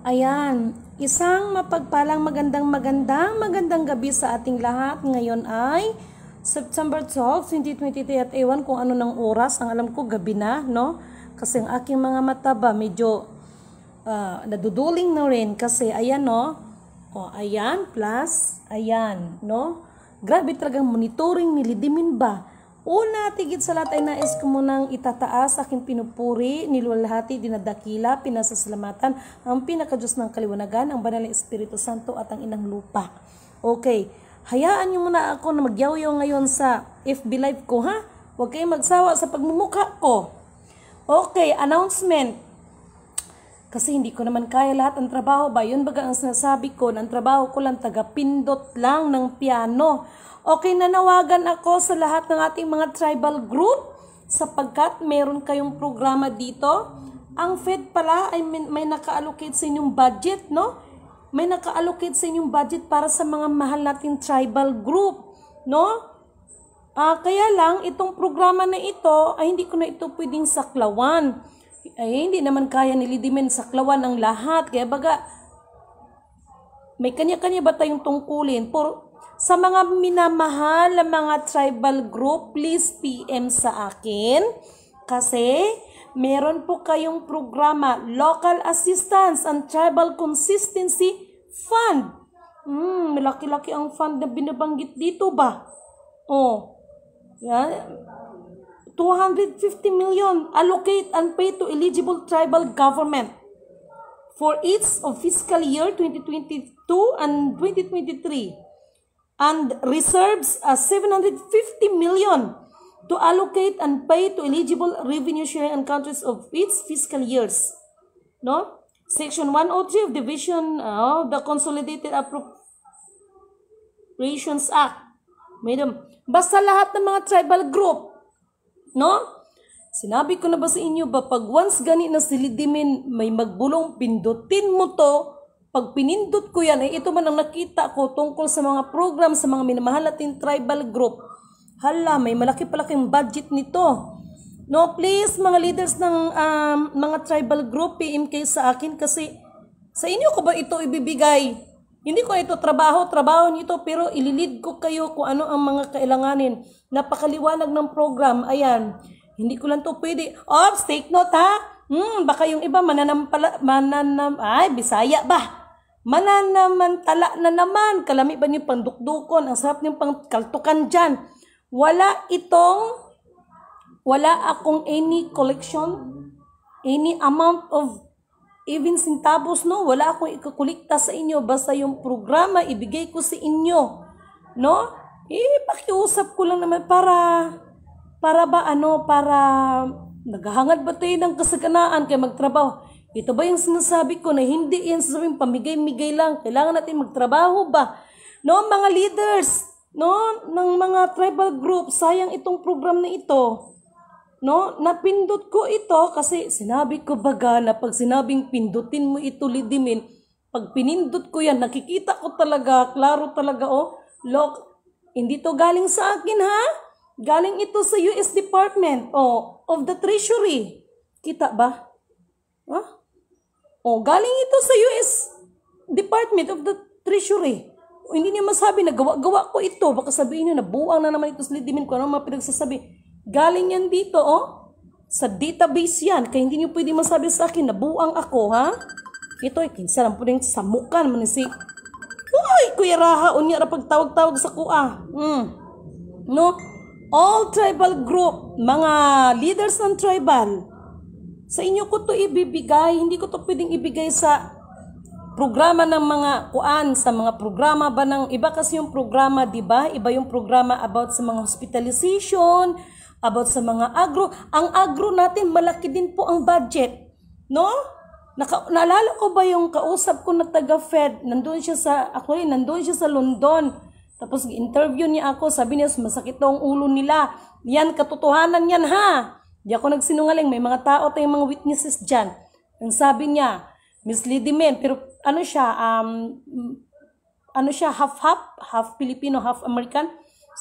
Ayan, isang mapagpalang magandang gabi sa ating lahat. Ngayon ay September 12, 2023 at ewan kung ano ng oras. Ang alam ko gabi na, no? Kasi ang aking mga mata ba medyo naduduling na rin kasi ayan, no? O, ayan, plus, ayan, no? Grabe talagang monitoring nilidimin ba? Una, tigit sa lahat ay nais ko munang itataas aking pinupuri, niluwalhati, dinadakila, pinasasalamatan, ang pinakadiyos ng kaliwanagan, ang banal na Espiritu Santo at ang inang lupa. Okay, hayaan niyo muna ako na magyaw-yaw ngayon sa FB Live ko, ha? Huwag kayong magsawa sa pagmumukha ko. Okay, announcement. Kasi hindi ko naman kaya lahat ng trabaho ba? Yun baga ang sinasabi ko, ang trabaho ko lang taga-pindot lang ng piano. Okay, nanawagan ako sa lahat ng ating mga tribal group sapagkat meron kayong programa dito. Ang Fed pala ay may naka-allocate sa inyong budget, no? May naka-allocate sa inyong budget para sa mga mahal nating tribal group, no? Kaya lang, itong programa na ito, ay hindi ko na ito pwedeng saklawan. Ay, hindi naman kaya nilidimin saklawan ang lahat. Kaya baga, may kanya-kanya ba tayong tungkulin? Sa mga minamahal na mga tribal group, please PM sa akin. Kasi meron po kayong programa, Local Assistance and Tribal Consistency Fund. Malaki-laki ang fund na binabanggit dito ba? Yan. 250 million allocate and pay to eligible tribal government for each of fiscal year 2022 and 2023. And reserves 750 million to allocate and pay to eligible revenue sharing and countries of its fiscal years. No? Section 103 of Division of the Consolidated Appropriations Act. Madam, basta lahat ng mga tribal group, no? Sinabi ko na ba sa inyo ba, pag once gani na silidimin, may magbulong, pindutin mo to. Pag pinindot ko yan, ito man ang nakita ko tungkol sa mga program sa mga minamahal nating tribal group. Hala, may malaki-palaking budget nito. No, please, mga leaders ng mga tribal group, PM kayo sa akin kasi sa inyo ko ba ito ibibigay? Hindi ko ito trabaho nito, pero ililid ko kayo kung ano ang mga kailanganin. Napakaliwanag ng program. Ayan, hindi ko lang to pwede. Take note ha. Baka yung iba Bisaya ba? Mananamantala na naman. Kalami ba niyo pandukdukon? Ang sarap niyong pangkaltukan dyan. Wala akong any collection, any amount of even centavos, no? Wala akong ikakulikta sa inyo. Basta yung programa, ibigay ko sa inyo. No? Pakiusap ko lang naman para naghahangad ba tayo ng kasaganaan kaya magtrabaho? Ito ba yung sinasabi ko na hindi yan sasabing pamigay-migay lang? Kailangan natin magtrabaho ba? No, mga leaders, no, ng mga tribal group, sayang itong program na ito. No, napindot ko ito kasi sinabi ko baga na pag sinabing pindutin mo ito lidimin, pag pinindot ko yan, nakikita ko talaga, klaro talaga, look, hindi to galing sa akin ha? Galing ito sa US Department of the Treasury. Kita ba? Galing ito sa US Department of the Treasury. Hindi niya masabi na gawa ko ito. Baka sabihin niyo na buwang na naman ito sa lidimin ko. Ano mga pinagsasabi? Galing yan dito, sa database yan. Kaya hindi niyo pwede masabi sa akin na buwang ako, ha? Ito ay kinsalan po rin sa mukan. Kuya Raha, unya na pagtawag-tawag sa kuha. No? All tribal group, mga leaders ng tribal, sa inyo ko to ibibigay, hindi ko to pwedeng ibigay sa programa ng mga sa mga programa ba ng iba kasi yung programa, di ba? Iba yung programa about sa mga hospitalization, about sa mga agro. Ang agro natin, malaki din po ang budget. No? Naalala ko ba yung kausap ko na taga-Fed, nandun siya sa London. Tapos interview niya ako, sabi niya masakit daw ang ulo nila. Yan, katotohanan yan ha. Di ako nagsinungaling, may mga tao tayong mga witnesses dyan. Ang sabi niya, Miss Lidimen, pero half Filipino, half American.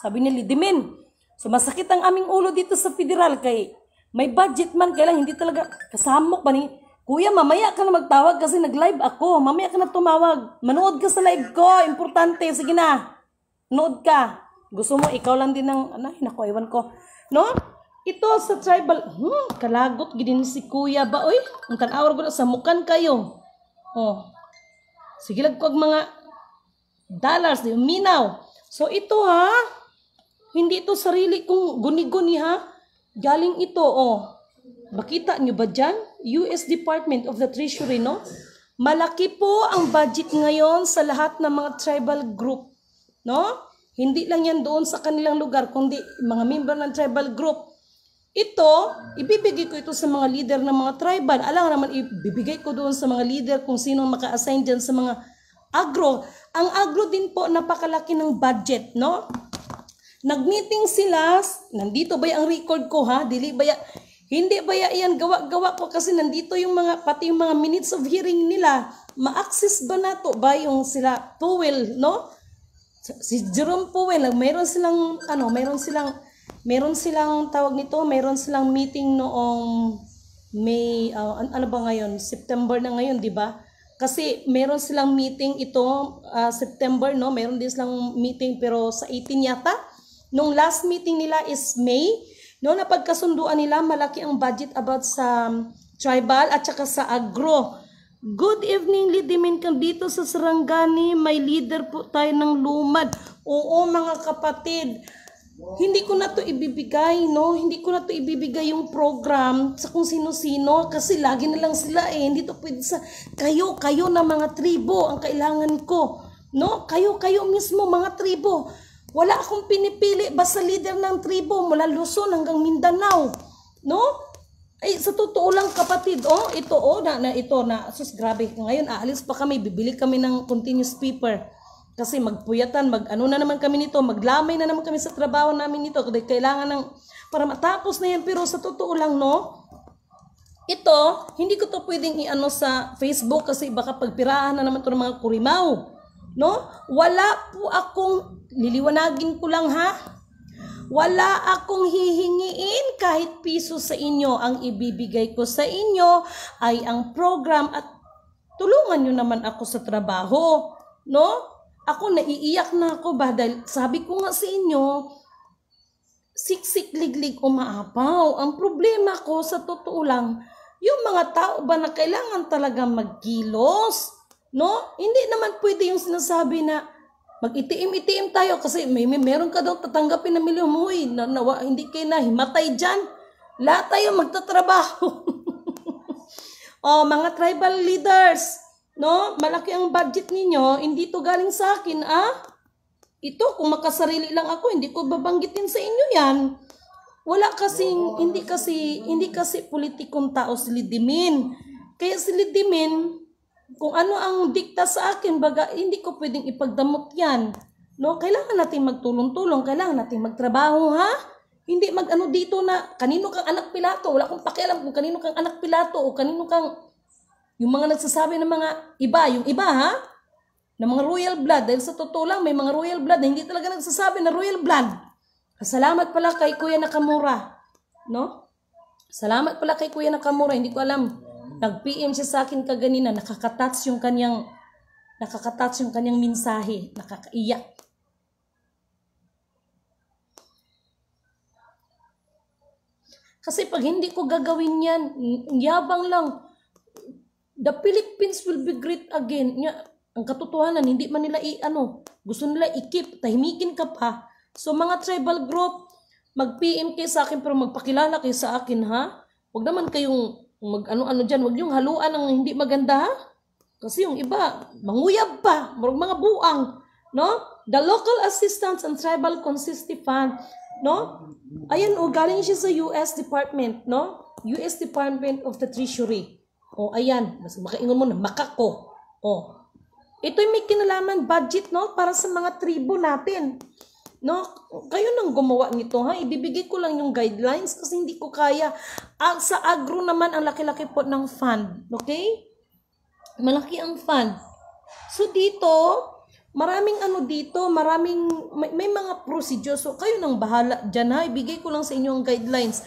Sabi niya, Lidimen, so masakit ang aming ulo dito sa federal kay may budget man, kaya lang hindi talaga kasamok ba ni Kuya, mamaya ka na magtawag kasi nag-live ako. Mamaya ka na tumawag. Manood ka sa live ko. Importante. Sige na. Manood ka. Gusto mo, ikaw lang din ng, naku, ewan ko. No? Ito sa tribal, kalagot, ginin si kuya ba? Oy, ang tanawar ko na sa mukan kayo. Oh. Sige lang ko mga dollars, minaw. So ito ha, hindi ito sarili kong guni-guni ha. Galing ito, oh. Makita nyo ba dyan? US Department of the Treasury, no? Malaki po ang budget ngayon sa lahat ng mga tribal group, no? Hindi lang yan doon sa kanilang lugar, kundi mga member ng tribal group. Ito, ibibigay ko ito sa mga leader ng mga tribal. Alam naman, ibibigay ko doon sa mga leader kung sino maka-assign dyan sa mga agro. Ang agro din po, napakalaki ng budget, no? Nag-meeting sila, nandito ba ang record ko ha? Hindi ba yan gawa-gawa ko kasi nandito yung mga, pati yung mga minutes of hearing nila. Ma-access ba na to ba yung sila Powell, no? Si Jerome Powell, meron silang tawag nito, meron silang meeting noong May, ano ba ngayon? September na ngayon, di ba? Kasi meron silang meeting ito, September, no? Meron din silang meeting pero sa 18 yata. Nung last meeting nila is May, no? Napagkasunduan nila, malaki ang budget about sa tribal at saka sa agro. Good evening, Lidimin kang dito sa Sarangani. May leader po tayo ng lumad. Oo, mga kapatid. Hindi ko na to ibibigay, no? Hindi ko na to ibibigay yung program sa kung sino-sino kasi lagi na lang sila eh. Hindi to pwede sa kayo na mga tribo ang kailangan ko, no? Kayo mismo mga tribo. Wala akong pinipili basta leader ng tribo mula Luzon hanggang Mindanao, no? Ay, sa totoo lang kapatid, ito, sus, grabe. Ngayon, aalis pa kami, bibili kami ng continuous paper. Kasi magpuyatan, ano na naman kami nito, maglamay na naman kami sa trabaho namin nito. Kailangan para matapos na yan. Pero sa totoo lang, no, ito, hindi ko to pwedeng i-ano sa Facebook kasi baka pagpirahan na naman to ng mga kurimaw. No? Wala po akong, liliwanagin ko lang ha, wala akong hihingiin kahit piso sa inyo. Ang ibibigay ko sa inyo ay ang program at tulungan nyo naman ako sa trabaho. No? Ako naiiyak na ako ba dahil sabi ko nga sa inyo, siksik liglig umaapaw. Ang problema ko sa totoo lang, yung mga tao ba na kailangan talaga magkilos? No? Hindi naman pwede yung sinasabi na mag-itiim-itiim tayo kasi meron ka daw tatanggapin na milyon. Huy, hindi kayo na himatay dyan. Lahat tayo magtatrabaho. Mga tribal leaders, no? Malaki ang budget ninyo, hindi to galing sa akin, Ito, kung makasarili lang ako, hindi ko babanggitin sa inyo yan. Hindi kasi politikong tao si Lidimin. Kaya si Lidimin, kung ano ang dikta sa akin, baga, hindi ko pwedeng ipagdamot yan. No? Kailangan natin magtulong-tulong, kailangan natin magtrabaho, ha? Hindi mag-ano dito na, kanino kang anak Pilato, wala akong pakialam kung kanino kang anak Pilato o kanino kang yung mga nagsasabi ng mga iba, yung iba ha, ng mga royal blood, dahil sa totoo lang, may mga royal blood na hindi talaga nagsasabi na royal blood. Salamat pala kay Kuya Nakamura, no? Salamat pala kay Kuya Nakamura, hindi ko alam, nag-PM siya sa akin kaganina, nakakatats yung kanyang mensahe, nakakaiyak. Kasi pag hindi ko gagawin yan, yabang lang, the Philippines will be great again. Ang katotohanan, hindi man nila gusto nila i-keep, tahimikin ka pa. So mga tribal group, mag-PM kayo sa akin pero magpakilala kayo sa akin ha. Huwag naman kayong mag-ano dyan, huwag yung haluan ng hindi maganda ha. Kasi yung iba, manguyab pa, mga buang. No? The Local Assistance and Tribal Consistency Fund, no? Ayan galing siya sa US Department, no? US Department of the Treasury. Ayan, mas makaingon mo na, makako. Ito'y may kinalaman budget, no? Para sa mga tribo natin. No? Kayo nang gumawa nito, ha? Ibibigay ko lang yung guidelines kasi hindi ko kaya. Sa agro naman, ang laki-laki po ng fund. Okay? Malaki ang fund. So dito, maraming may mga procedure. So kayo nang bahala dyan, ha? Ibigay ko lang sa inyo ang guidelines.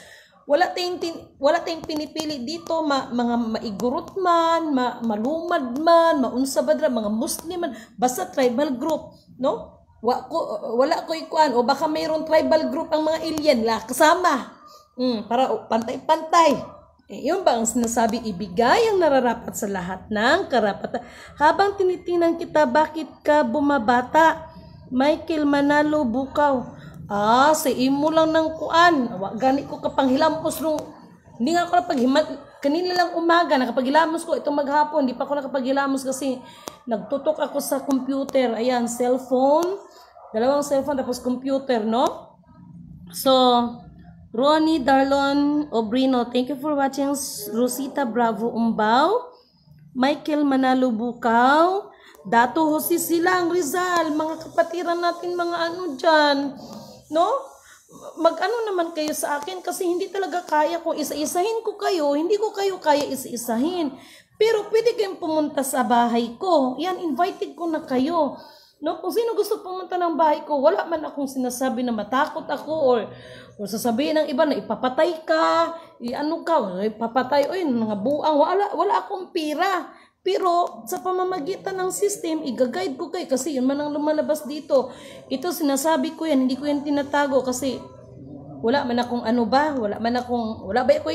wala tayong pinipili dito, mga maigurot man, malumad man, maunsa badra, mga Muslim man, basta tribal group, no? Wala ko ikuan, o baka mayroon tribal group ang mga alien la kasama. Para pantay-pantay. Yun ba ang sinasabi, ibigay ang nararapat sa lahat ng karapatan. Habang tinitingnan kita, bakit ka bumabata? Michael Manalo Bukaw. Sa imo lang ng kuan. Gani ko kapanghilamos nung, hindi nga ako kanina lang umaga, nakapaghilamos ko, itong maghapon, di pa ako nakapaghilamos kasi nagtutok ako sa computer. Ayan, cellphone, 2 cellphone, tapos computer, no? So, Ronnie Darlon Obrino, thank you for watching. Rosita Bravo Umbaw, Michael Manalo Bukaw, Dato Jose Silang Rizal, mga kapatiran natin, mga ano dyan, no? Mag-ano naman kayo sa akin kasi hindi talaga kaya kung isa-isahin ko kayo, hindi ko kayo kaya isa-isahin. Pero pwede kayong pumunta sa bahay ko. Yan, invited ko na kayo. No? Kung sino gusto pumunta ng bahay ko, wala man akong sinasabi na matakot ako or sasabihin ng iba na ipapatay ka, ano ka, ipapatay, oy, mga buang, wala akong pira. Pero sa pamamagitan ng system, i-guide ko kayo kasi yun man ang lumalabas dito. Ito sinasabi ko yan, hindi ko yan tinatago kasi wala man akong ano ba, wala ba ako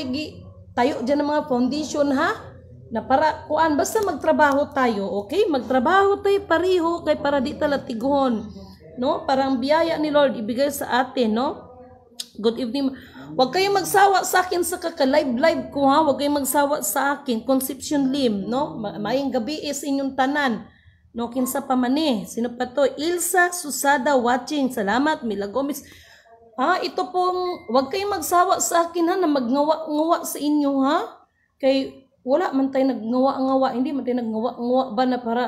tayo dyan ng mga foundation ha? Na para kuan, basta magtrabaho tayo, okay? Magtrabaho tayo pareho kay para di talatiguhon. No? Parang biyaya ni Lord ibigay sa atin, no? Good evening. Huwag kayong magsawa sa akin sa kaka-live ko ha. Huwag kayong magsawa sa akin. Conception Lim, no? Maayong gabi is inyong tanan. No, kinsa pa man eh. Sino pa to? Ilsa Susada watching. Salamat, Mila Gomez. Ito pong, huwag kayong magsawa sa akin ha, na magngawa-ngawa sa inyo ha. Kay wala man tayo nagngawa-ngawa. Hindi man tayo nagngawa-ngawa ba na para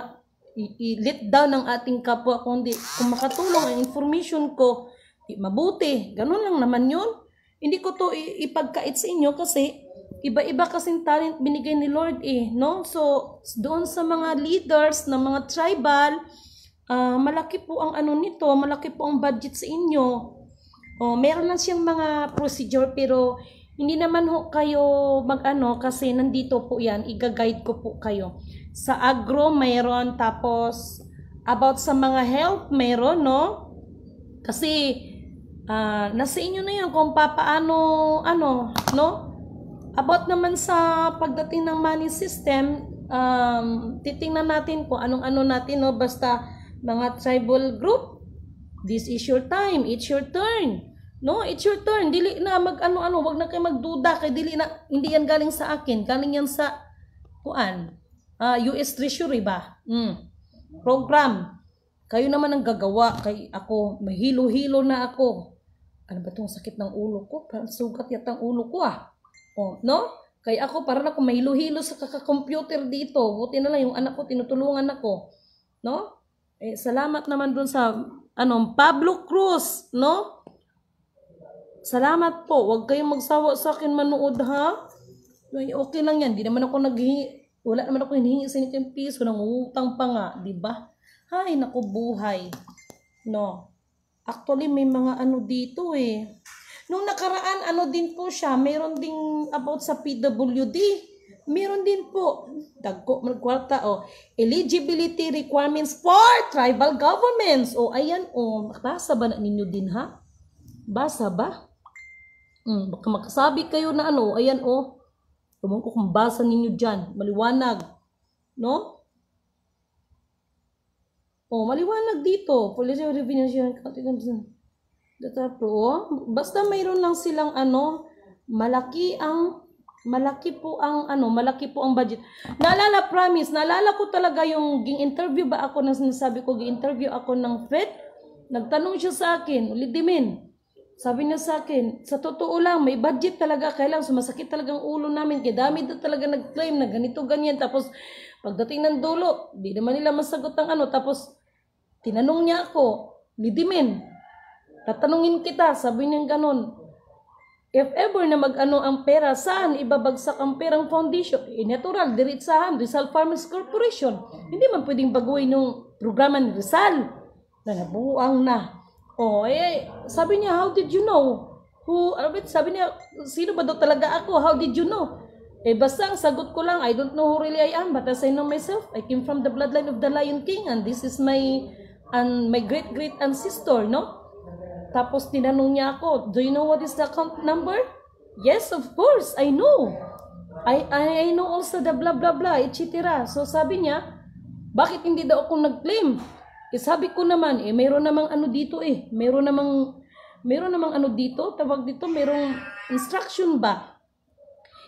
i-let down ang ating kapwa. Kundi kung makatulong ang information ko, mabuti. Ganun lang naman yun. Hindi ko to ipagkait sa inyo kasi iba-iba kasing talent binigay ni Lord eh, no? So, doon sa mga leaders ng mga tribal, malaki po ang ano nito, malaki po ang budget sa inyo. Meron lang siyang mga procedure pero hindi naman ho kayo mag-ano kasi nandito po yan, i-guide ko po kayo. Sa agro mayroon, tapos about sa mga health mayroon, no? Kasi nasa inyo na yan kung papaano, no? About naman sa pagdating ng money system, titingnan natin kung anong-ano natin, no? Basta mga tribal group, this is your time, it's your turn. No, it's your turn. Dili na mag-ano-ano, wag na kayo magduda kay hindi yan galing sa akin, galing yan sa US Treasury ba? Program. Kayo naman ang gagawa, kay ako, mahilo-hilo na ako. Ano ba itong sakit ng ulo ko? Parang sugat yata ang ulo ko no? Kaya ako, parang ako mahilo-hilo sa kaka-computer dito. Buti na lang yung anak ko, tinutulungan ako. No? Salamat naman dun sa, Pablo Cruz, no? Salamat po. Huwag kayong magsawa sa akin manood, ha? Okay lang yan. Wala naman ako hinihingi sa inyo yung piso. Nangungutang pa nga, di ba? Hay, naku buhay. No. Actually, may mga dito eh. Nung nakaraan, din po siya. Meron ding about sa PWD. Meron din po. Dagko, magkwarta, eligibility requirements for tribal governments. Ayan, basa ba na ninyo din, ha? Basa ba? Baka makasabi kayo na ayan, Tumang ko kung basa ninyo dyan. Maliwanag. No? Maliwanag dito. Policy Revenue basta mayroon lang silang malaki po ang budget. Naalala ko talaga yung ging-interview ba ako na sinasabi ko, ging-interview ako ng FED. Nagtanong siya sa akin, Ulidimin. Sabi niya sa akin, sa totoo lang, may budget talaga, kailang sumasakit talagang ulo namin, kaya dami na talaga nag-claim na ganito, ganyan. Tapos, pagdating ng dulo, di naman nila masagot ang tapos, tinanong niya ako, Lidimin, tatanungin kita, sabi niya ganon, if ever na mag-ano ang pera, saan ibabagsak ang perang foundation? Natural, diritsahan, Rizal Farmers Corporation. Hindi man pwedeng baguhin yung programa ni Rizal, na nabuang na. Sabi niya, how did you know? Sabi niya, sino ba daw talaga ako? How did you know? Basta ang sagot ko lang, I don't know who really I am, but as I know myself, I came from the bloodline of the Lion King, and this is my great ancestor, no? Tapos tinanong niya ako, do you know what is the account number? Yes, of course, I know. I know also the blah blah blah, etc. So sabi niya, bakit hindi daw ako nag-claim? Sabi ko naman, mayroon namang ano dito mayroon namang ano dito, tawag dito, mayroong instruction ba?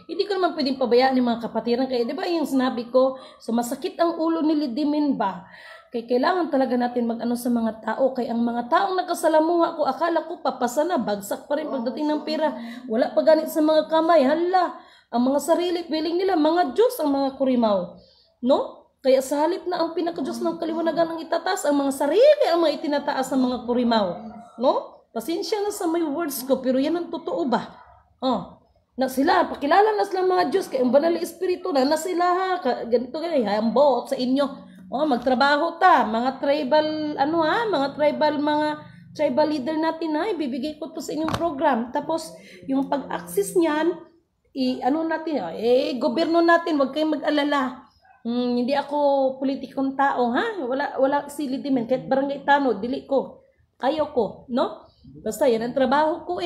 Hindi ko naman pwedeng pabayaan ng mga kapatiran. Kaya di ba yung sinabi ko, so masakit ang ulo ni Lidimin ba? Kaya kailangan talaga natin mag-ano sa mga tao. Kaya ang mga taong nakasalamuha ko, akala ko papasa na, bagsak pa rin pagdating ng pera. Wala pa ganit sa mga kamay. Hala, ang mga sarili, feeling nila, mga Diyos ang mga kurimaw. No? Kaya sa halip na ang pinaka-Diyos ng kaliwanagan ang itataas, ang mga sarili ang mga itinataas ng mga kurimaw. No? Pasensya na sa may words ko, pero yan ang totoo ba? Na sila, pakilala na sila mga Diyos, kaya ang banal na espiritu na sila ha, ganito hambot sa inyo. Magtrabaho ta, mga tribal, mga tribal leader natin ha, ibibigay ko to sa inyong program. Tapos, yung pag-access niyan, gobyerno natin, huwag kayong mag-alala. Hindi ako politikong tao ha, wala si Lidimen, kahit barangay tanod, dili ko, kayo ko, no? Basta yan ang trabaho ko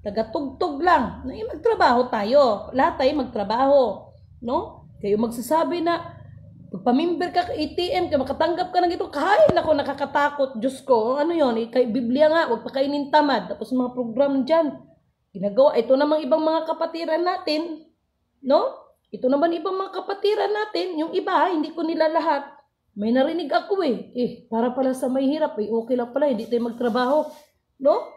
taga-tugtog lang. Magtrabaho tayo. Lahat tayo magtrabaho. No? Kayo magsasabi na, pagpamimber ka ka ATM, kaya makatanggap ka ng ito, kahit ako nakakatakot. Diyos ko, ano yun? Biblia nga, huwag pa kainin tamad. Tapos mga program dyan. Ginagawa. Ito namang ibang mga kapatiran natin. No? Ito naman ibang mga kapatiran natin. Yung iba, hindi ko nila lahat. May narinig ako para pala sa may hirap. Okay lang pala, hindi tayo magtrabaho. No?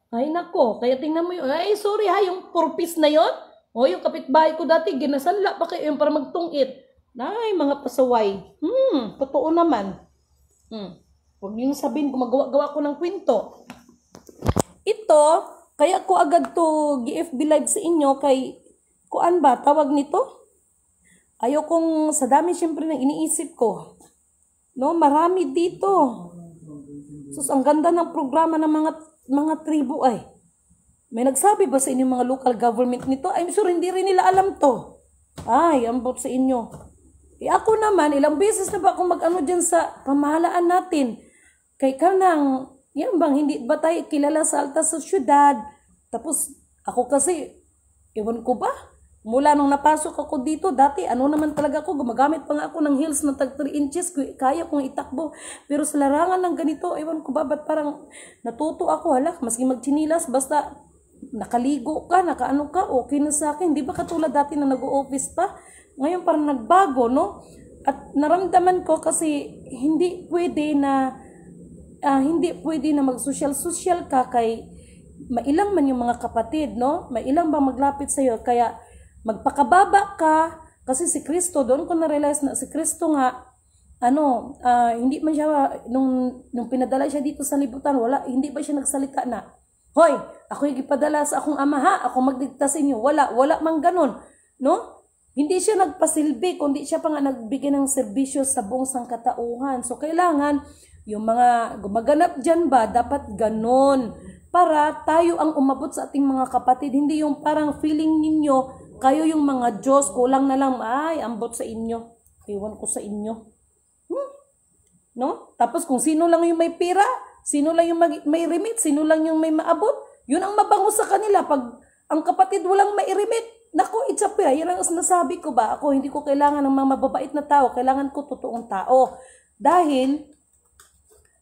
Ay nako, kaya tingnan mo yun. Ay sorry ha, yung purpose na yon. Yung kapitbahay ko dati, ginasanla pa kayo yung para magtungit. Ay, mga pasaway. Totoo naman. Huwag niyong sabihin, gumagawa ko ng kwento. Ito, kaya ko agad to GFB live sa inyo kay, kuan ba, tawag nito? Ayaw kong, sa dami syempre ng iniisip ko. No, marami dito. Sus, ang ganda ng programa ng mga tribo May nagsabi ba sa inyo mga local government nito? I'm sure hindi rin nila alam to. Ay, ambot sa inyo. Ako naman, ilang beses na ba akong mag-ano dyan sa pamahalaan natin? Kay kanang, yan bang, hindi ba tayo kilala sa alta sa syudad? Tapos, ako kasi, ewan ko ba? Mula nung napasok ako dito, dati naman talaga ako, gumagamit pa nga ako ng heels na tag 3 inches, kaya kong itakbo. Pero sa larangan ng ganito, ewan ko ba, ba't parang natuto ako, maski magchinilas, basta nakaligo ka, nakaano ka, okay na sa akin. Di ba katulad dati na nag-o-office pa? Ngayon parang nagbago, no? At naramdaman ko kasi hindi pwede na mag-social ka kay mailang man yung mga kapatid, no? Mailang ba maglapit sa'yo, kaya magpakababa ka, kasi si Kristo, doon ko na-realize na si Kristo nga, hindi man siya, nung pinadala siya dito sa libutan, hindi ba siya nagsalita na, hoy, ako yung ipadala sa akong ama ha, ako magdikta sa inyo, wala mang ganon, no? Hindi siya nagpasilbi, kundi siya pa nga nagbigay ng serbisyo sa buong sangkatauhan. So, kailangan, yung mga gumaganap dyan ba, dapat ganon, para tayo ang umabot sa ating mga kapatid, hindi yung parang feeling ninyo, kayo yung mga Diyos, kulang na lang, ay, ambot sa inyo. Iwan ko sa inyo. No? Tapos kung sino lang yung may pira, sino lang yung may remit, sino lang yung may maabot, yun ang mabango sa kanila. Pag ang kapatid walang may remit, naku, it's a pira. Yan ang nasabi ko ba? Ako, hindi ko kailangan ng mga mababait na tao. Kailangan ko totoong tao. Dahil,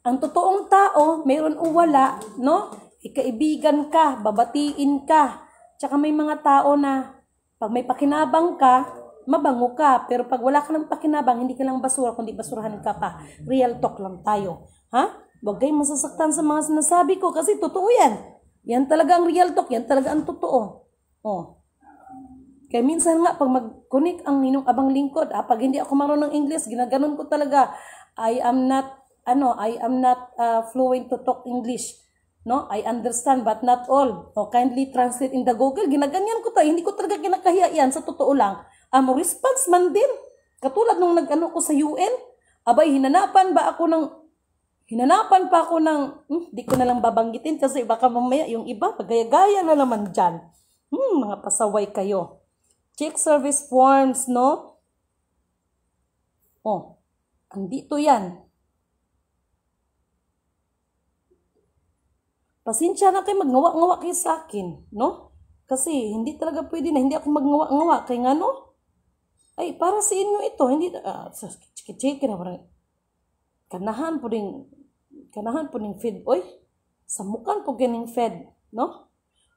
ang totoong tao, mayroon o wala, no? Ikaibigan ka, babatiin ka. Tsaka may mga tao na, pag may pakinabang ka, mabango ka. Pero pag wala ka ng pakinabang, hindi ka lang basura, kundi basurahan ka pa. Real talk lang tayo. Ha? Huwag kayong masasaktan sa mga sinasabi ko kasi totoo yan. Yan talaga ang real talk. Yan talaga ang totoo. Kaya minsan nga, pag mag-connect ang inyong abang lingkod, pag hindi ako marunong English, ginaganon ko talaga. I am not fluent to talk English. No, I understand but not all. Kindly translate in the Google. Ginaganyan ko tayo. Hindi ko talaga kinakahiya yan. Sa totoo lang. Response man din. Katulad nung nag-ano ko sa UN. Abay, hinanapan ba ako ng Hinanapan pa ako ng, di ko na lang babanggitin kasi baka mamaya yung iba, pagaya-gaya na naman dyan. Mga pasaway kayo. Check service forms, no? Oh, andito yan. Pasensya na kayo, magngawa-ngawa kayo sa akin, no? Kasi hindi talaga pwede na, hindi ako magngawa-ngawa. Kaya nga, no? Ay, para sa inyo ito, hindi, check na parang, kanahan po ning feed, oy, samukan po ganing feed, no?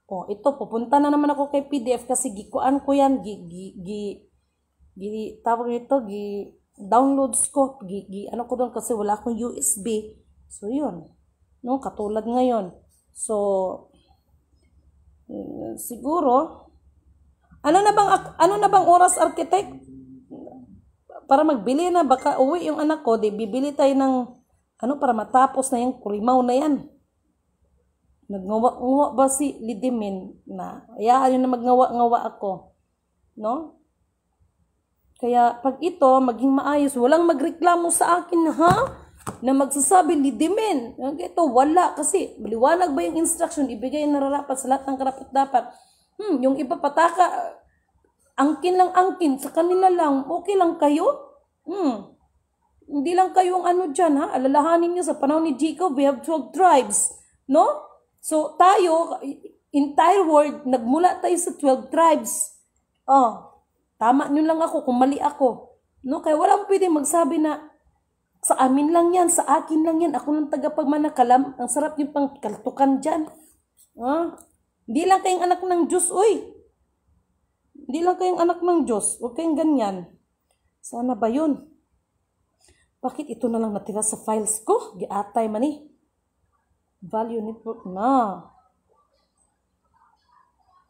O, ito, pupunta na naman ako kay PDF kasi gikuan ko yan, tawag ito, downloads ko, ano ko doon kasi wala akong USB. So, yun, no? Katulad ngayon. So, siguro, ano na bang oras, architect? Para magbili na, baka uwi yung anak ko, di bibili tayo ng, para matapos na yung kurimaw na yan. Nagngawa-ngawa ba si Lidimin na, ayaan yun na magngawa-ngawa ako. No? Kaya, pag ito, maging maayos, walang magreklamo sa akin, ha? Na magsasabi, Lidimin, ito, wala. Kasi, maliwanag ba yung instruction, ibigay yung nararapat sa lahat ng karapat-dapat. Yung iba pataka, angkin lang angkin, sa kanila lang, okay lang kayo? Hindi lang kayong dyan, ha? Alalahanin nyo, sa panahon ni Jacob, we have 12 tribes, no? So, tayo, entire world, nagmula tayo sa 12 tribes. Tama nyo lang ako kung mali ako. No? Kaya walang pwede magsabi na, sa amin lang yan, sa akin lang yan, ako lang tagapagmanakalam, ang sarap yung pangkaltukan dyan. Hindi lang kayong anak ng Diyos, uy. Hindi lang kayong anak ng Diyos. Huwag kayong ganyan. Sana ba yun? Bakit ito na lang natira sa files ko? Giatay man eh. Value network na.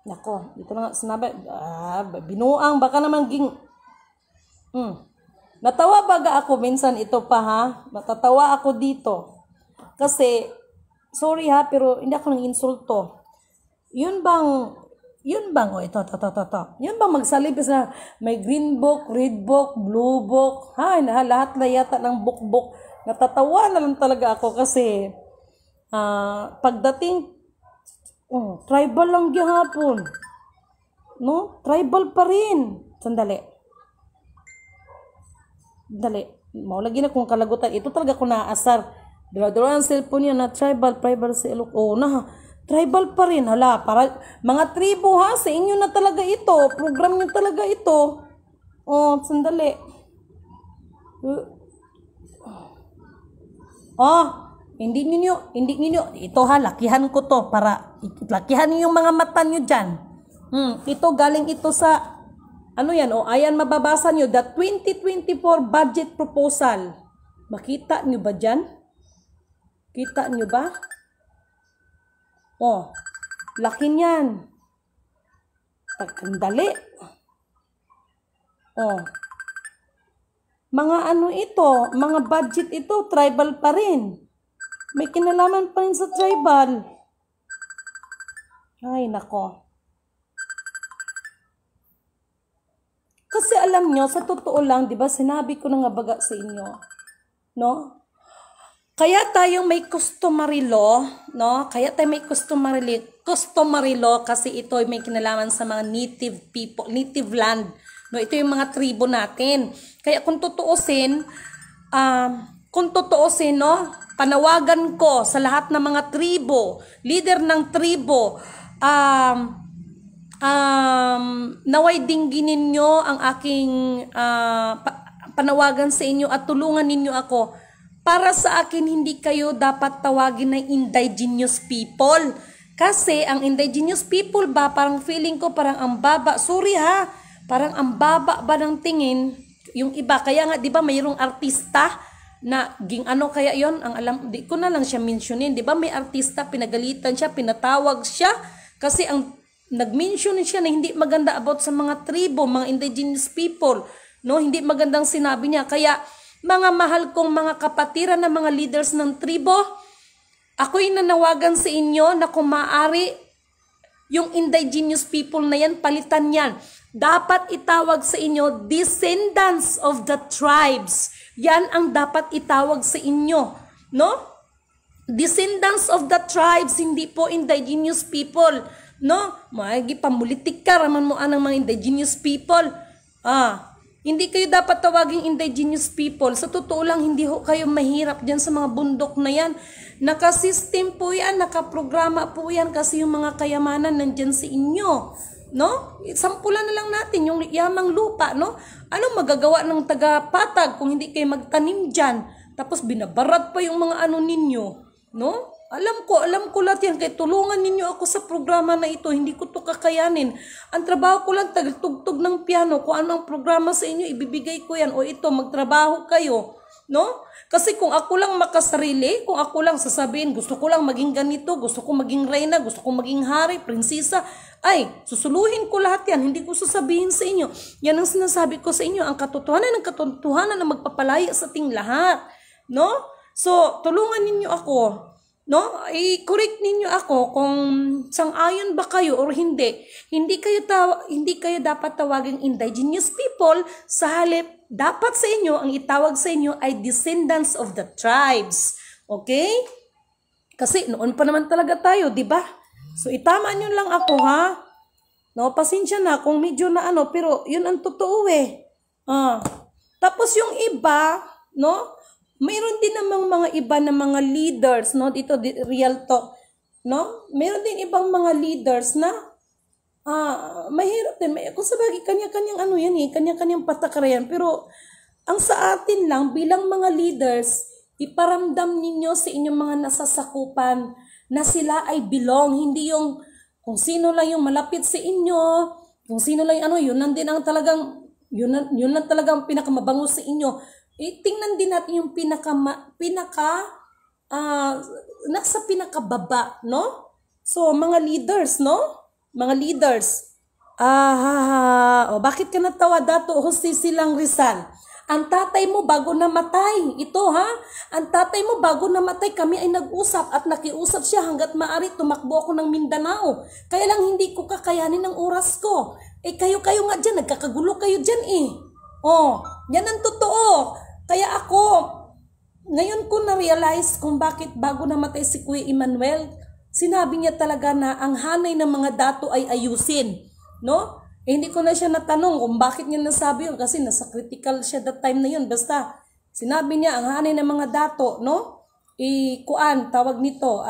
Nako, ito na nga sinabi. Binuang, baka naman Natawa baga ako minsan ito pa, ha? Matatawa ako dito. Kasi, sorry ha, pero hindi ako nang insulto. Yun bang, ito. Yun bang magsalib na may green book, red book, blue book, lahat na yata ng book. Natatawa na lang talaga ako kasi, pagdating, tribal lang gihapon. No? Tribal pa rin. Sandali. Maulagi na kung kalagutan. Ito talaga ko naasar. Dura-dura ang cellphone niya na tribal sa ilok. Tribal pa rin. Hala, para mga tribo ha, sa inyo na talaga ito. Program nyo talaga ito. Sandali. Hindi niyo. Ito ha, lakihan ko to para lakihan niyo yung mga mata niyo dyan. Ito galing ito sa ayan mababasa nyo, the 2024 budget proposal. Makita nyo ba dyan? Kita nyo ba? Laki niyan. Pagkandali. Mga ito, mga budget ito, tribal pa rin. May kinalaman pa rin sa tribal. Ay, nako. Kasi alam nyo, sa totoo lang, di ba, sinabi ko na nga baga sa inyo, no? Kaya tayong may customary law, no? Kaya tayo may customary law kasi ito ay may kinalaman sa mga native people, native land. No, ito yung mga tribo natin. Kaya kung tutuusin, no, panawagan ko sa lahat ng mga tribo, leader ng tribo, naway dingginin nyo ang aking panawagan sa inyo at tulungan ninyo ako. Para sa akin, hindi kayo dapat tawagin na indigenous people. Kasi ang indigenous people ba, parang feeling ko parang ang baba. Sorry ha, parang ang baba ba ng tingin yung iba. Kaya nga, di ba, mayroong artista na kaya yon ang alam, di ko na lang siya mentionin. Di ba, may artista, pinagalitan siya, pinatawag siya. Kasi ang nag-mention siya na hindi maganda about sa mga tribo, mga indigenous people. No, hindi magandang sinabi niya. Kaya, mga mahal kong mga kapatiran na mga leaders ng tribo, ako'y nanawagan sa inyo na kung maaari, yung indigenous people na yan, palitan yan. Dapat itawag sa inyo, descendants of the tribes. Yan ang dapat itawag sa inyo. no? Descendants of the tribes, hindi po indigenous people, no? Maagi pamulitik ka raman mo anang mga indigenous people. Hindi kayo dapat tawaging indigenous people. Sa totoo lang, hindi ho kayo mahirap dyan sa mga bundok na yan. Nakasystem po yan, nakaprograma po yan kasi yung mga kayamanan nandyan sa inyo. No? Sampulan na lang natin yung yamang lupa, no? Anong magagawa ng taga-Patag kung hindi kayo magtanim dyan? Tapos binabarat pa yung mga ano ninyo, no? Alam ko lahat yan. Kaya tulungan ninyo ako sa programa na ito. Hindi ko to kakayanin. Ang trabaho ko lang, tugtog ng piano. Kung ano ang programa sa inyo, ibibigay ko yan. O ito, magtrabaho kayo. No? Kasi kung ako lang makasarili, kung ako lang sasabihin, gusto ko lang maging ganito, gusto ko maging reyna, gusto ko maging hari, prinsesa, ay, susuluhin ko lahat yan. Hindi ko sasabihin sa inyo. Yan ang sinasabi ko sa inyo. Ang katotohanan na magpapalaya sa ating lahat. No? So, tulungan ninyo ako. No? I-correct ninyo ako kung sang-ayon ba kayo or hindi. Hindi kayo dapat tawaging indigenous people. Sa halip, dapat sa inyo, ang itawag sa inyo ay descendants of the tribes. Okay? Kasi noon pa naman talaga tayo, di ba? So, itama nyo lang ako, ha? No, pasensya na kung medyo na ano, pero yun ang totoo eh. Tapos yung iba, no? Mayroon din namang mga iba na mga leaders, no? Dito, real talk, no? Mayroon din ibang mga leaders na mahirap din. Kung sabagay, kanya-kanyang ano yan eh, kanya-kanyang patakaran. Pero, ang sa atin lang, bilang mga leaders, iparamdam ninyo sa inyong mga nasasakupan na sila ay belong. Hindi yung kung sino lang yung malapit sa inyo, kung sino lang yung ano, yun lang din ang talagang, yun lang talagang pinakamabango sa inyo. Tingnan din natin yung nasa pinakababa, no? So, mga leaders, no? Mga leaders. Bakit ka natawa dato, Jose Silang Rizal? Ang tatay mo bago namatay. Ito, ha? Ang tatay mo bago namatay, kami ay nag-usap at nakiusap siya hanggat maaari tumakbo ako ng Mindanao. Kaya lang hindi ko kakayanin ang oras ko. Kayo nga dyan, nagkakagulo kayo dyan eh. Yan ang totoo. Kaya ako, ngayon ko na-realize kung bakit bago namatay si Kuya Emmanuel, sinabi niya talaga na ang hanay ng mga dato ay ayusin. No? Hindi ko na siya natanong kung bakit niya nasabi yun kasi nasa critical siya that time na yun. Basta, sinabi niya ang hanay ng mga dato, no? Tawag nito,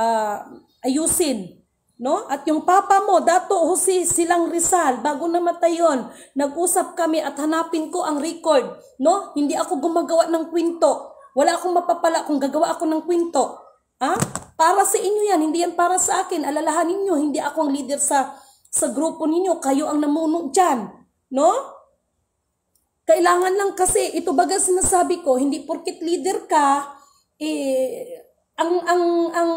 ayusin. No? At yung papa mo, Dato Jose Silang Rizal, bago namatay yun, nag-usap kami at hanapin ko ang record. No? Hindi ako gumagawa ng kwento. Wala akong mapapala kung gagawa ako ng kwento. Para sa inyo yan, hindi yan para sa akin. Alalahanin nyo, hindi ako ang leader sa grupo ninyo. Kayo ang namuno dyan. No? Kailangan lang kasi, ito baga sinasabi ko, hindi porkit leader ka, ang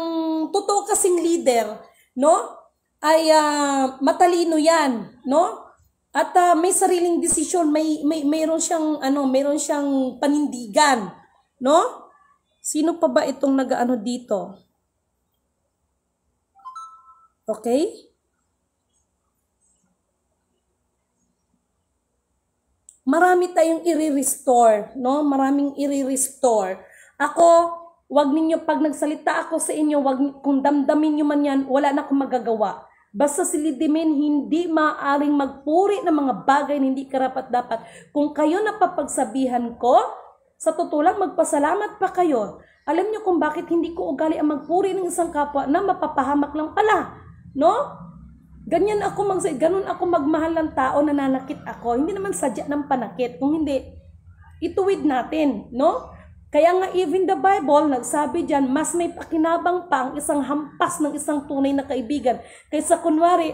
totoo kasing leader, no? Ay matalino 'yan, no? At may sariling desisyon, mayroon siyang panindigan, no? Sino pa ba itong nag-ano dito? Okay? Marami tayong i-restore, no? Maraming i-restore. Ako, wag ninyo pag nagsalita ako sa inyo, kung damdamin nyo man yan, wala na akong magagawa. Basta silidimin, hindi maaaring magpuri ng mga bagay na hindi karapat-dapat. Kung kayo napapagsabihan ko, sa totoo lang magpasalamat pa kayo. Alam nyo kung bakit hindi ko ugali ang magpuri ng isang kapwa na mapapahamak lang pala. No? Ganun ako magmahal ng tao na nanakit ako. Hindi naman sadya ng panakit. Kung hindi, ituwid natin. No? Kaya nga even the Bible, nagsabi dyan, mas may pakinabang pa ang isang hampas ng isang tunay na kaibigan. Kaysa kunwari,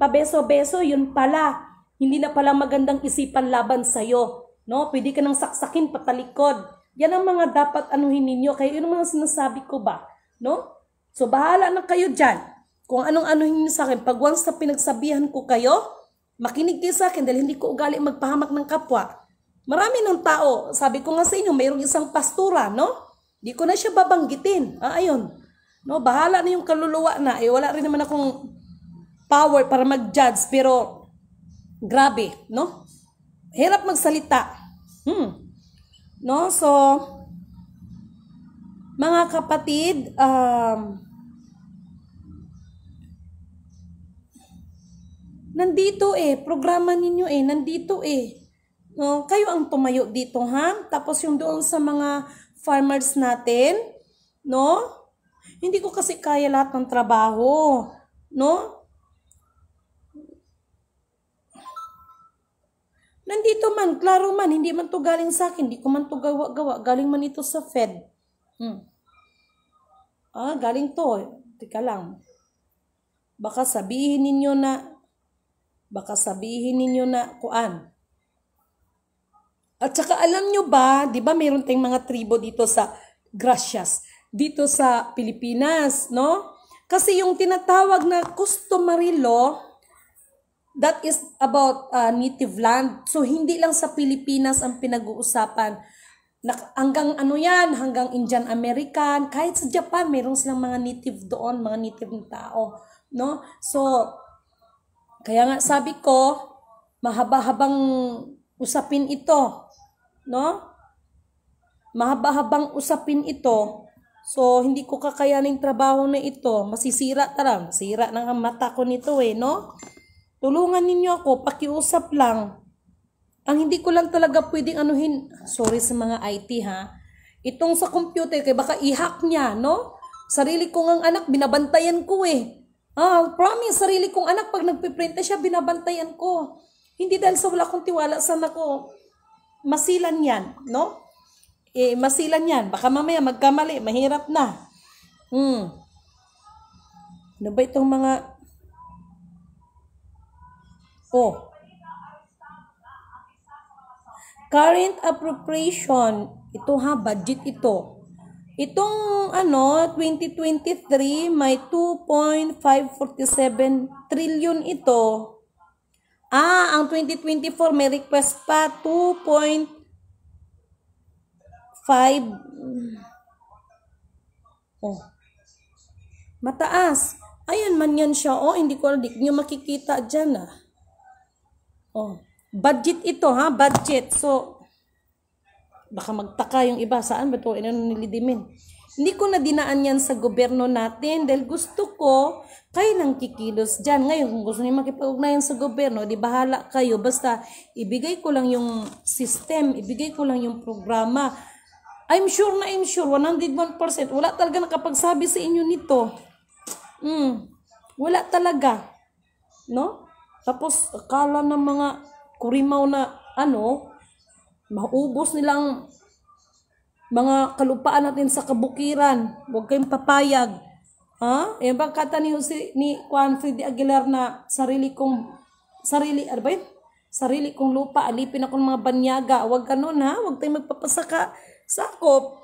pabeso-beso, yun pala. Hindi na pala magandang isipan laban sa'yo. No? Pwede ka nang saksakin patalikod. Yan ang mga dapat anuhin ninyo. Kaya yun ang mga sinasabi ko ba? No? So bahala na kayo dyan. Kung anong anuhin niyo sa akin. Pag once na pinagsabihan ko kayo, makinig kayo sa akin dahil hindi ko ugali magpahamak ng kapwa. Marami ng tao, sabi ko nga sa inyo, mayroong isang pastura, no? Di ko na siya babanggitin. Ayun. No, bahala na yung kaluluwa na. Wala rin naman akong power para mag-judge, pero grabe, no? Hirap magsalita. No, so Mga kapatid, nandito programa ninyo nandito No, kayo ang tumayo dito ha. Tapos yung doon sa mga farmers natin, no? Hindi ko kasi kaya lahat ng trabaho, no? Nandito man, klaro man, hindi man to galing sa akin, hindi ko man to gawa-gawa, galing man ito sa Fed. Galing to. Teka lang. Baka sabihin ninyo na kuan. At saka alam nyo ba, di ba mayroon tayong mga tribo dito sa Gracias, dito sa Pilipinas, no? Kasi yung tinatawag na customary law, that is about native land. So, hindi lang sa Pilipinas ang pinag-uusapan. Hanggang hanggang Indian American, kahit sa Japan, mayroon silang mga native doon, mga native na tao, no? So, kaya nga sabi ko, mahaba-habang usapin ito, no? Mahaba-habang usapin ito. So, hindi ko kakayanin trabaho na ito. Masisira ng mata ko nito no? Tulungan ninyo ako, pakiusap lang. Ang hindi ko lang talaga pwedeng sorry sa mga IT ha. Itong sa computer, kaya baka i-hack niya, no? Sarili kong ang anak, binabantayan ko promise, sarili kong anak, pag nagpiprint siya, binabantayan ko. Hindi dahil sa wala kong tiwala, sana ko masilan yan, no? Masilan yan. Baka mamaya magkamali, mahirap na. Ano ba itong mga... Current appropriation. Ito budget ito. Itong 2023 may 2.547 trillion ito. Ang 2024 may request pa 2.5 mataas. Ayan man yan siya. Hindi ko nyo makikita dyan budget ito budget. So, baka magtaka yung iba, saan ba ito nilidimin? Hindi ko na dinaan yan sa gobyerno natin dahil gusto ko kayo nang kikilos dyan. Ngayon, kung gusto niyo makipag-ugnayan sa gobyerno, di bahala kayo. Basta, ibigay ko lang yung system, ibigay ko lang yung programa. I'm sure, 101%. Wala talaga nakapagsabi sa inyo nito. Wala talaga. No? Tapos, akala ng mga kurimaw na, maubos nilang mga kalupaan natin sa kabukiran. Huwag kayong papayag. Yung bang ni Juan Freddy Aguilar na sarili kong lupa, alipin ako ng mga banyaga. Huwag ganun huwag tayong magpapasaka sakop.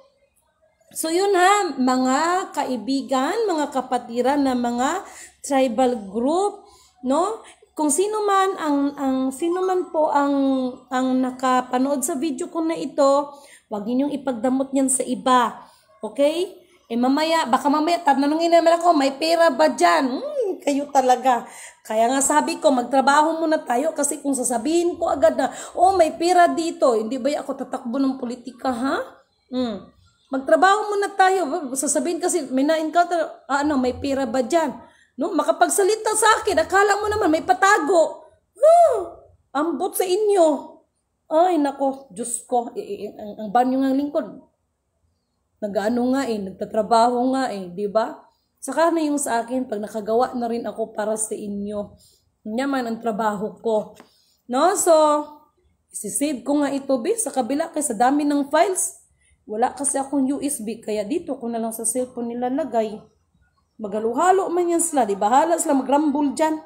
So yun mga kaibigan, mga kapatiran na mga tribal group, no? Kung sino man po ang nakapanood sa video ko na ito, huwag ninyong ipagdamot niyan sa iba. Okay? Baka mamaya, tanongin naman ako, may pera ba dyan? Kayo talaga. Kaya nga sabi ko, magtrabaho muna tayo kasi kung sasabihin ko agad na, may pera dito, hindi ba ako tatakbo ng politika, Magtrabaho muna tayo. Sasabihin kasi, may na-encounter, may pera ba dyan? No, makapagsalita sa akin, akala mo naman may patago. Ambot sa inyo. Ay, nako, Diyos ko. Ang banyo ng lingkod. Nagtatrabaho nga di ba? Saka na yung sa akin, pag nakagawa na rin ako para sa inyo. Yaman ang trabaho ko. No, so, isisave ko nga ito, sa kabila, kasi sa dami ng files. Wala kasi akong USB, kaya dito ko na lang sa cellphone nilalagay. Magaluhalo man yan sila, di bahala sila magrambol dyan.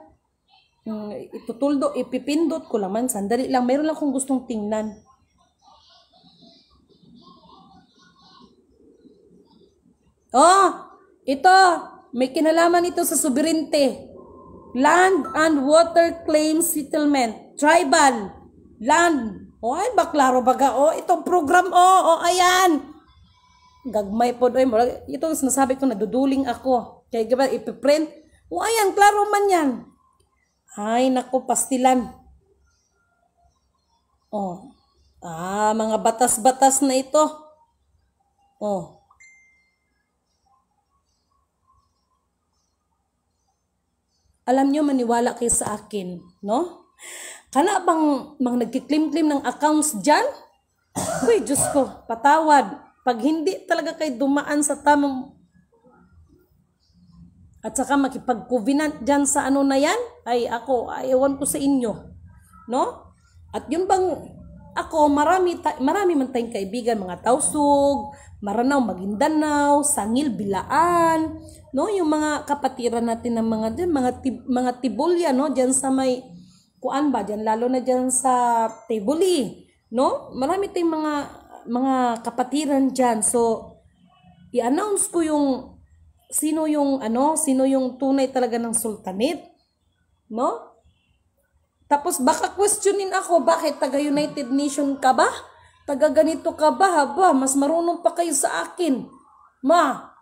Ipipindot ko lang sandali lang, mayroon lang akong gustong tingnan. Ito, may kinalaman ito sa sovereignty. Land and Water Claim Settlement, Tribal, Land. Ay, baklaro baga, itong program, ayan. Gagmay po doon. Ito sinasabi ko, naduduling ako. Kaya diba, ipiprint. Ayan, klaro man yan. Ay, naku, pastilan. Mga batas-batas na ito. alam nyo, maniwala kayo sa akin, no? Kana bang nagkiklim-klim ng accounts dyan? Uy, Diyos ko, patawad. Pag hindi talaga kayo dumaan sa tamang at saka makipag-covenant dyan sa ano na yan, ay ako, ayawan ko sa inyo. No? At yun bang, ako, marami man tayong kaibigan, mga Tausug, Maranao, Maguindanao, Sangil, Bilaan, no? Yung mga kapatiran natin ng mga Tibulya, no? Dyan sa may, kuan ba, dyan, lalo na dyan sa Tibuli, no? Marami tayong mga kapatiran dyan. So, i-announce ko yung sino yung tunay talaga ng sultanate, no? Tapos baka questionin ako, bakit taga United Nation ka ba? Taga ganito ka ba? Haba, mas marunong pa kayo sa akin. Ma,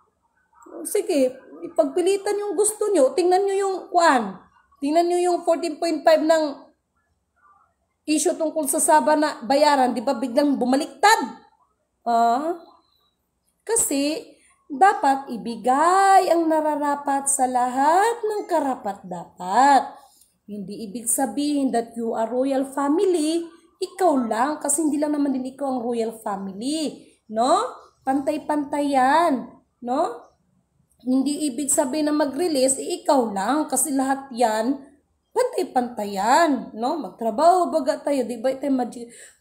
sige, ipagpilitan yung gusto nyo. Tingnan nyo yung kuan. Tingnan nyo yung 14.5 ng issue tungkol sa Saba na bayaran. Di ba biglang bumaliktad? Kasi dapat ibigay ang nararapat sa lahat ng karapat-dapat. Hindi ibig sabihin that you are royal family, ikaw lang, kasi hindi lang naman din ikaw ang royal family, no? Pantay-pantay yan, no? Hindi ibig sabihin na mag-release, ikaw lang, kasi lahat yan, pantay-pantay yan, no? Magtrabaho baga tayo, di ba ito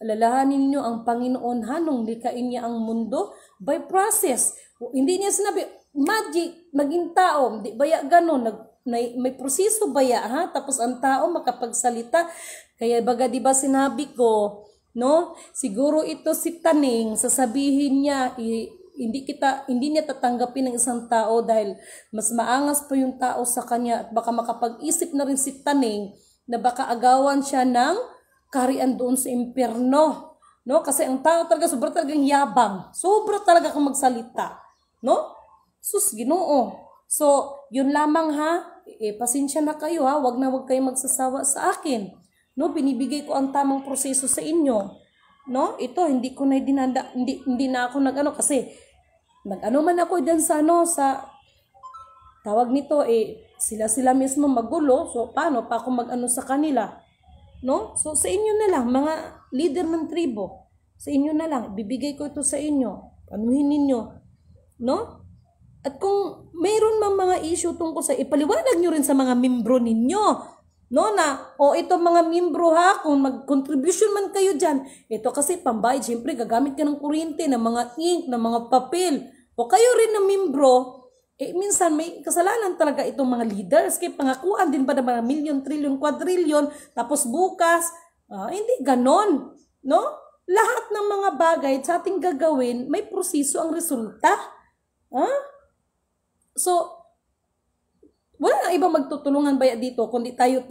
alalahanin nyo ang Panginoon hanong likain niya ang mundo by process. Hindi niya sinabi, magic, maging tao, di ba ya ganon, may proseso ba ya, ha? Tapos ang tao makapagsalita. Kaya baga di ba sinabi ko, no? Siguro ito si Taning, sasabihin niya, hindi niya tatanggapin ng isang tao dahil mas maangas pa yung tao sa kanya at baka makapag-isip na rin si Taning na baka agawan siya ng kaharian doon sa impyerno, no? Kasi ang tao talaga sobra talagang yabang. Sobra talaga kung magsalita, no? Sus, Ginoo. So, yun lamang ha, pasensya na kayo ha, wag kayo magsasawa sa akin. No, binibigay ko ang tamang proseso sa inyo. No, ito hindi ko na hindi na ako nag-ano kasi nag-ano man ako diyan sa sa tawag nito sila mismo magulo. So, paano pa ako mag-ano sa kanila? No? So, sa inyo na lang, mga leader ng tribo, sa inyo na lang, bibigay ko ito sa inyo. Anuhin ninyo. No? At kung mayroon mang mga issue tungkol sa ipaliwanag nyo rin sa mga membro ninyo, no, na, ito mga membro ha, kung mag-contribution man kayo dyan, ito kasi pambayad, siyempre gagamit ka ng kuryente, ng mga ink, ng mga papel, o kayo rin na membro, minsan may kasalanan talaga itong mga leaders, kaya pangakuan din ba ng mga milyon, trilyon, kwadrilyon, tapos bukas, hindi ganon, no? Lahat ng mga bagay sa ating gagawin, may proseso ang resulta, ha? So, wala na ibang magtutulungan ba dito, kundi tayo,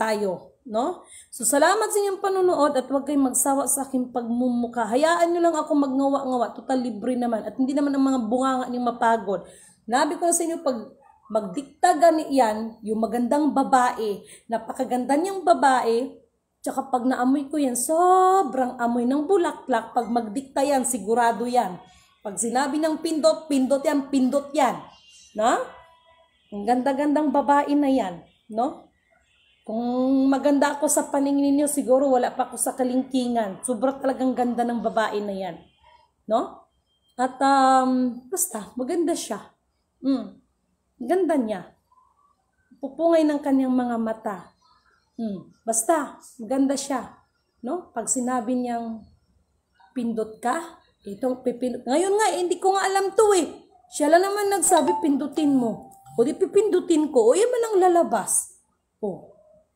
no? So, salamat sa inyong panonood at huwag kayong magsawa sa aking pagmumuka. Hayaan nyo lang ako magngawa-ngawa, total libre naman. At hindi naman ang mga bunganga niyong mapagod. Nabi ko na sa inyo, pag magdikta gani yan, yung magandang babae, napakaganda niyang babae, tsaka pag naamoy ko yan, sobrang amoy ng bulaklak. Pag magdikta yan, sigurado yan. Pag sinabi ng pindot, pindot yan. Na? Ang ganda-gandang babae na yan, no? Kung maganda ako sa paningin niyo, siguro wala pa ako sa kalingkingan. Sobrang talagang ganda ng babae na yan, no? At basta maganda siya. Ganda niya. Pupungay ng kanyang mga mata. Basta maganda siya, no? Pag sinabi niyang pindot ka, itong pipindot. Ngayon nga, hindi ko nga alam to Siya lang naman nagsabi, pindutin mo. O di pipindutin ko, o yan man ang lalabas.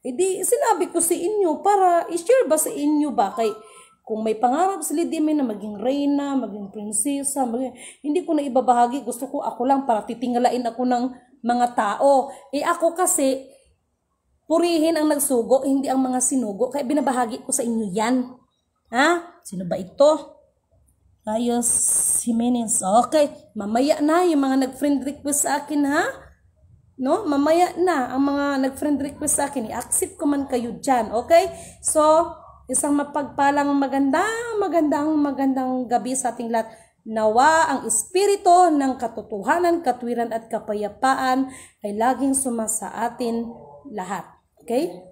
Edi sinabi ko sa inyo, para i-share ba sa inyo ba? Kay, kung may pangarap si Lady May na maging reyna, maging prinsesa, hindi ko na ibabahagi. Gusto ko ako lang para titingalain ako ng mga tao. Ako kasi, purihin ang nagsugo, hindi ang mga sinugo. Kaya binabahagi ko sa inyo yan. Ha? Sino ba ito? Ayos, Jimenez. Okay, mamaya na yung mga nag-friend request sa akin, ha? No? Mamaya na ang mga nag-friend request sa akin. I-accept ko man kayo dyan, okay? So, isang mapagpalang magandang gabi sa ating lahat. Nawa ang espiritu ng katotohanan, katwiran at kapayapaan ay laging sumasa atin lahat. Okay?